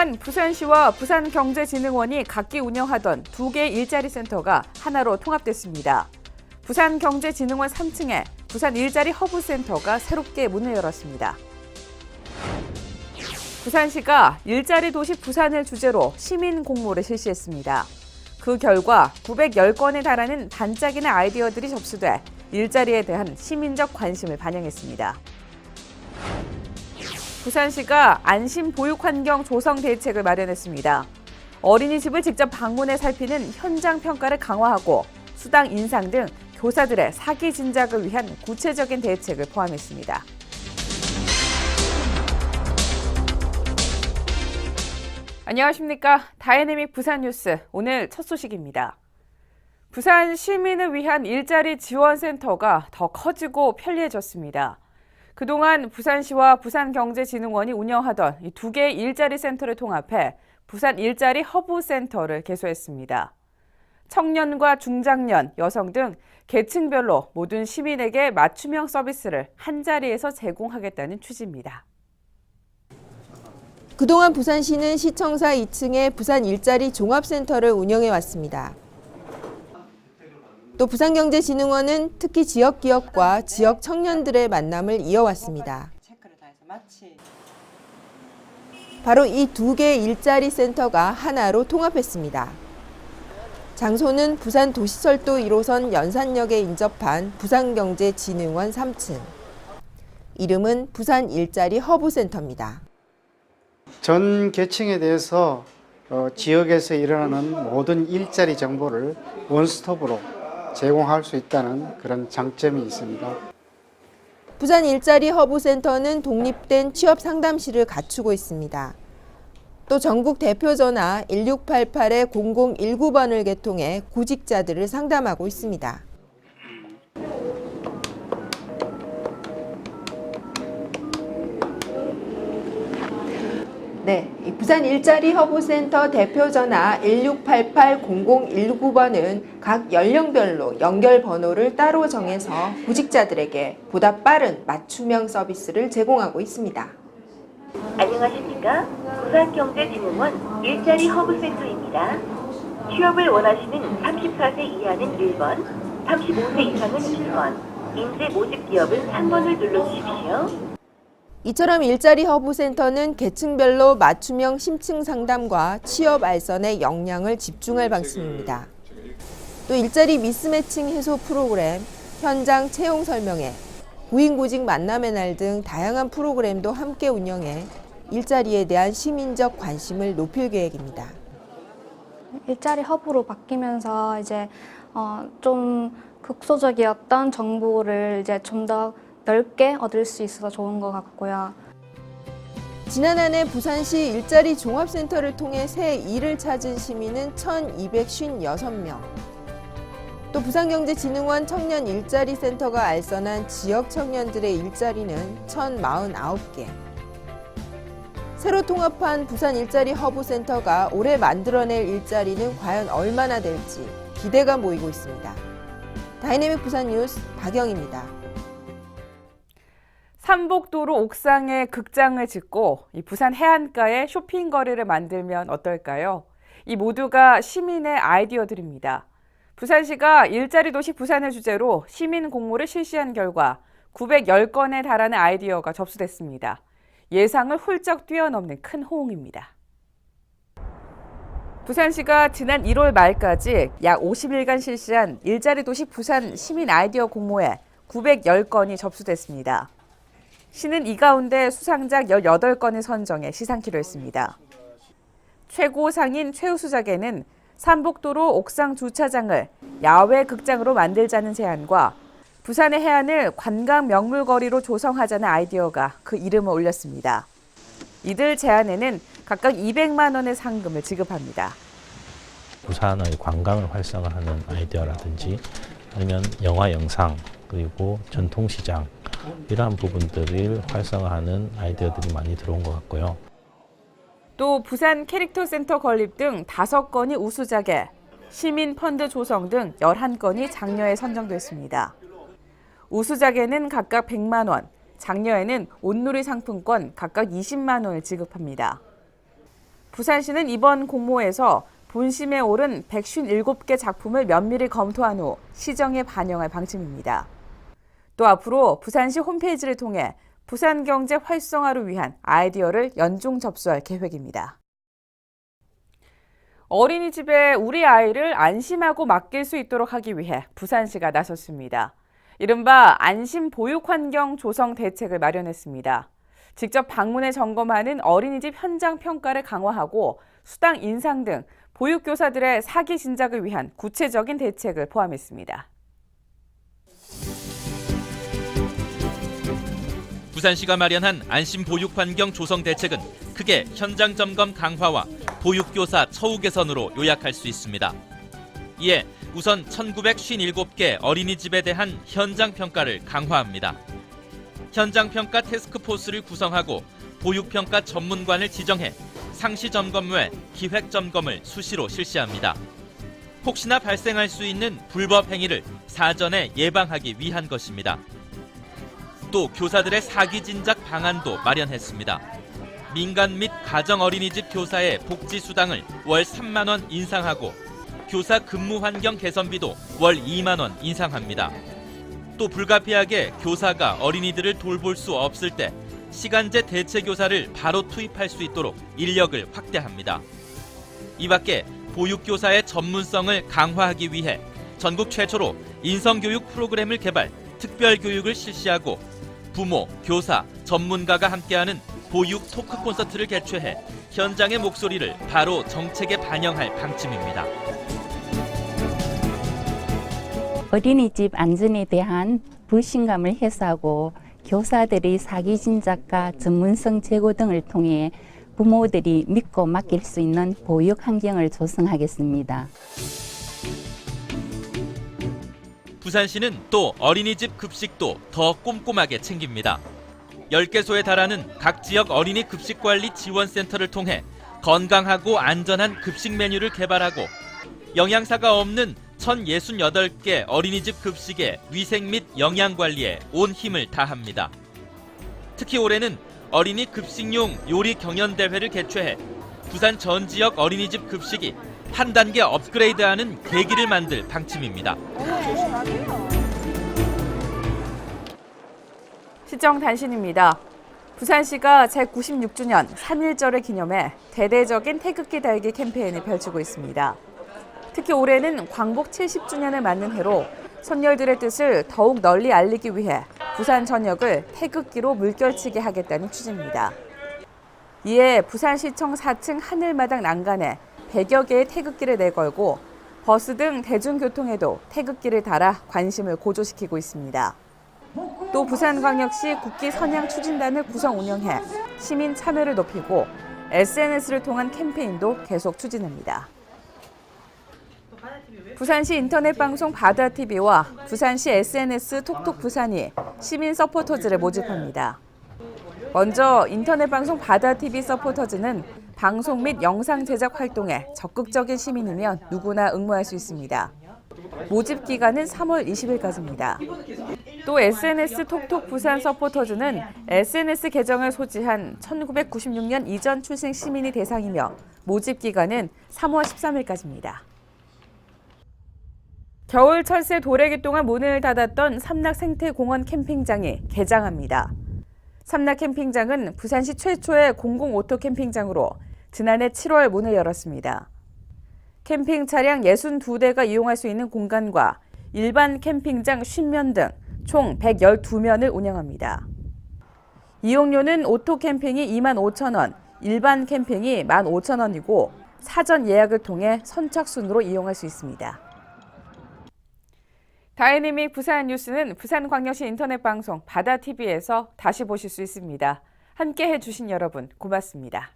그동안 부산시와 부산경제진흥원이 각기 운영하던 두 개의 일자리 센터가 하나로 통합됐습니다. 부산경제진흥원 3층에 부산 일자리 허브센터가 새롭게 문을 열었습니다. 부산시가 일자리 도시 부산을 주제로 시민 공모를 실시했습니다. 그 결과 910건에 달하는 반짝이는 아이디어들이 접수돼 일자리에 대한 시민적 관심을 반영했습니다. 부산시가 안심 보육 환경 조성 대책을 마련했습니다. 어린이집을 직접 방문해 살피는 현장 평가를 강화하고 수당 인상 등 교사들의 사기 진작을 위한 구체적인 대책을 포함했습니다. 안녕하십니까. 다이내믹 부산 뉴스 오늘 첫 소식입니다. 부산 시민을 위한 일자리 지원센터가 더 커지고 편리해졌습니다. 그동안 부산시와 부산경제진흥원이 운영하던 이 두 개의 일자리 센터를 통합해 부산 일자리 허브센터를 개소했습니다. 청년과 중장년, 여성 등 계층별로 모든 시민에게 맞춤형 서비스를 한자리에서 제공하겠다는 취지입니다. 그동안 부산시는 시청사 2층에 부산 일자리 종합센터를 운영해 왔습니다. 또 부산경제진흥원은 특히 지역 기업과 지역 청년들의 만남을 이어왔습니다. 바로 이 두 개의 일자리 센터가 하나로 통합했습니다. 장소는 부산 도시철도 1호선 연산역에 인접한 부산경제진흥원 3층. 이름은 부산 일자리 허브센터입니다. 전 계층에 대해서 지역에서 일어나는 모든 일자리 정보를 원스톱으로 제공할 수 있다는 그런 장점이 있습니다. 부산 일자리 허브센터는 독립된 취업 상담실을 갖추고 있습니다. 또 전국 대표 전화 1688-0019번을 개통해 구직자들을 상담하고 있습니다. 네, 부산 일자리 허브센터 대표 전화 1688-0019번은 각 연령별로 연결 번호를 따로 정해서 구직자들에게 보다 빠른 맞춤형 서비스를 제공하고 있습니다. 안녕하십니까? 부산경제진흥원 일자리 허브센터입니다. 취업을 원하시는 34세 이하는 1번, 35세 이상은 2번, 인재 모집 기업은 3번을 눌러주십시오. 이처럼 일자리 허브센터는 계층별로 맞춤형 심층 상담과 취업 알선에 역량을 집중할 방침입니다. 또 일자리 미스매칭 해소 프로그램, 현장 채용 설명회, 구인구직 만남의 날 등 다양한 프로그램도 함께 운영해 일자리에 대한 시민적 관심을 높일 계획입니다. 일자리 허브로 바뀌면서 이제 좀 국소적이었던 정보를 이제 좀 더 넓게 얻을 수 있어서 좋은 것 같고요. 지난 한 해 부산시 일자리 종합센터를 통해 새 일을 찾은 시민은 1,256명. 또 부산경제진흥원 청년 일자리 센터가 알선한 지역 청년들의 일자리는 1,049개. 새로 통합한 부산 일자리 허브센터가 올해 만들어낼 일자리는 과연 얼마나 될지 기대가 모이고 있습니다. 다이내믹 부산 뉴스 박영입니다. 삼복도로 옥상에 극장을 짓고 이 부산 해안가에 쇼핑거리를 만들면 어떨까요? 이 모두가 시민의 아이디어들입니다. 부산시가 일자리 도시 부산을 주제로 시민 공모를 실시한 결과 910건에 달하는 아이디어가 접수됐습니다. 예상을 훌쩍 뛰어넘는 큰 호응입니다. 부산시가 지난 1월 말까지 약 50일간 실시한 일자리 도시 부산 시민 아이디어 공모에 910건이 접수됐습니다. 시는 이 가운데 수상작 18건을 선정해 시상키로 했습니다. 최고상인 최우수작에는 삼복도로 옥상 주차장을 야외 극장으로 만들자는 제안과 부산의 해안을 관광 명물거리로 조성하자는 아이디어가 그 이름을 올렸습니다. 이들 제안에는 각각 200만 원의 상금을 지급합니다. 부산의 관광을 활성화하는 아이디어라든지 아니면 영화 영상 그리고 전통시장 이러한 부분들을 활성화하는 아이디어들이 많이 들어온 것 같고요. 또 부산 캐릭터 센터 건립 등 5건이 우수작에 시민 펀드 조성 등 11건이 장려에 선정됐습니다. 우수작에는 각각 100만 원, 장려에는 온누리 상품권 각각 20만 원을 지급합니다. 부산시는 이번 공모에서 본심에 오른 157개 작품을 면밀히 검토한 후 시정에 반영할 방침입니다. 또 앞으로 부산시 홈페이지를 통해 부산 경제 활성화를 위한 아이디어를 연중 접수할 계획입니다. 어린이집에 우리 아이를 안심하고 맡길 수 있도록 하기 위해 부산시가 나섰습니다. 이른바 안심 보육 환경 조성 대책을 마련했습니다. 직접 방문해 점검하는 어린이집 현장 평가를 강화하고 수당 인상 등 보육교사들의 사기 진작을 위한 구체적인 대책을 포함했습니다. 부산시가 마련한 안심 보육 환경 조성 대책은 크게 현장 점검 강화와 보육교사 처우 개선으로 요약할 수 있습니다. 이에 우선 1957개 어린이집에 대한 현장 평가를 강화합니다. 현장 평가 태스크포스를 구성하고 보육평가 전문관을 지정해 상시 점검 외 기획 점검을 수시로 실시합니다. 혹시나 발생할 수 있는 불법 행위를 사전에 예방하기 위한 것입니다. 또 교사들의 사기 진작 방안도 마련했습니다. 민간 및 가정 어린이집 교사의 복지 수당을 월 3만 원 인상하고 교사 근무 환경 개선비도 월 2만 원 인상합니다. 또 불가피하게 교사가 어린이들을 돌볼 수 없을 때 시간제 대체 교사를 바로 투입할 수 있도록 인력을 확대합니다. 이 밖에 보육교사의 전문성을 강화하기 위해 전국 최초로 인성교육 프로그램을 개발, 특별교육을 실시하고 부모, 교사, 전문가가 함께하는 보육 토크 콘서트를 개최해 현장의 목소리를 바로 정책에 반영할 방침입니다. 어린이집 안전에 대한 불신감을 해소하고 교사들의 사기 진작과 전문성 제고 등을 통해 부모들이 믿고 맡길 수 있는 보육 환경을 조성하겠습니다. 부산시는 또 어린이집 급식도 더 꼼꼼하게 챙깁니다. 10개소에 달하는 각 지역 어린이 급식관리 지원센터를 통해 건강하고 안전한 급식 메뉴를 개발하고 영양사가 없는 1,068개 어린이집 급식의 위생 및 영양 관리에 온 힘을 다합니다. 특히 올해는 어린이 급식용 요리 경연대회를 개최해 부산 전 지역 어린이집 급식이 한 단계 업그레이드하는 계기를 만들 방침입니다. 시정 단신입니다. 부산시가 제96주년 3.1절을 기념해 대대적인 태극기 달기 캠페인을 펼치고 있습니다. 특히 올해는 광복 70주년을 맞는 해로 선열들의 뜻을 더욱 널리 알리기 위해 부산 전역을 태극기로 물결치게 하겠다는 취지입니다. 이에 부산시청 4층 하늘마당 난간에 100여 개의 태극기를 내걸고 버스 등 대중교통에도 태극기를 달아 관심을 고조시키고 있습니다. 또 부산광역시 국기 선양 추진단을 구성 운영해 시민 참여를 높이고 SNS를 통한 캠페인도 계속 추진합니다. 부산시 인터넷 방송 바다TV와 부산시 SNS 톡톡 부산이 시민 서포터즈를 모집합니다. 먼저 인터넷 방송 바다TV 서포터즈는 방송 및 영상 제작 활동에 적극적인 시민이면 누구나 응모할 수 있습니다. 모집 기간은 3월 20일까지입니다. 또 SNS 톡톡 부산 서포터즈는 SNS 계정을 소지한 1996년 이전 출생 시민이 대상이며 모집 기간은 3월 13일까지입니다. 겨울 철새 도래기 동안 문을 닫았던 삼락생태공원 캠핑장이 개장합니다. 삼락캠핑장은 부산시 최초의 공공오토 캠핑장으로 지난해 7월 문을 열었습니다. 캠핑 차량 62대가 이용할 수 있는 공간과 일반 캠핑장 50면 등 총 112면을 운영합니다. 이용료는 오토 캠핑이 25,000원, 일반 캠핑이 15,000원이고 사전 예약을 통해 선착순으로 이용할 수 있습니다. 다이내믹 부산 뉴스는 부산광역시 인터넷 방송 바다TV에서 다시 보실 수 있습니다. 함께 해주신 여러분 고맙습니다.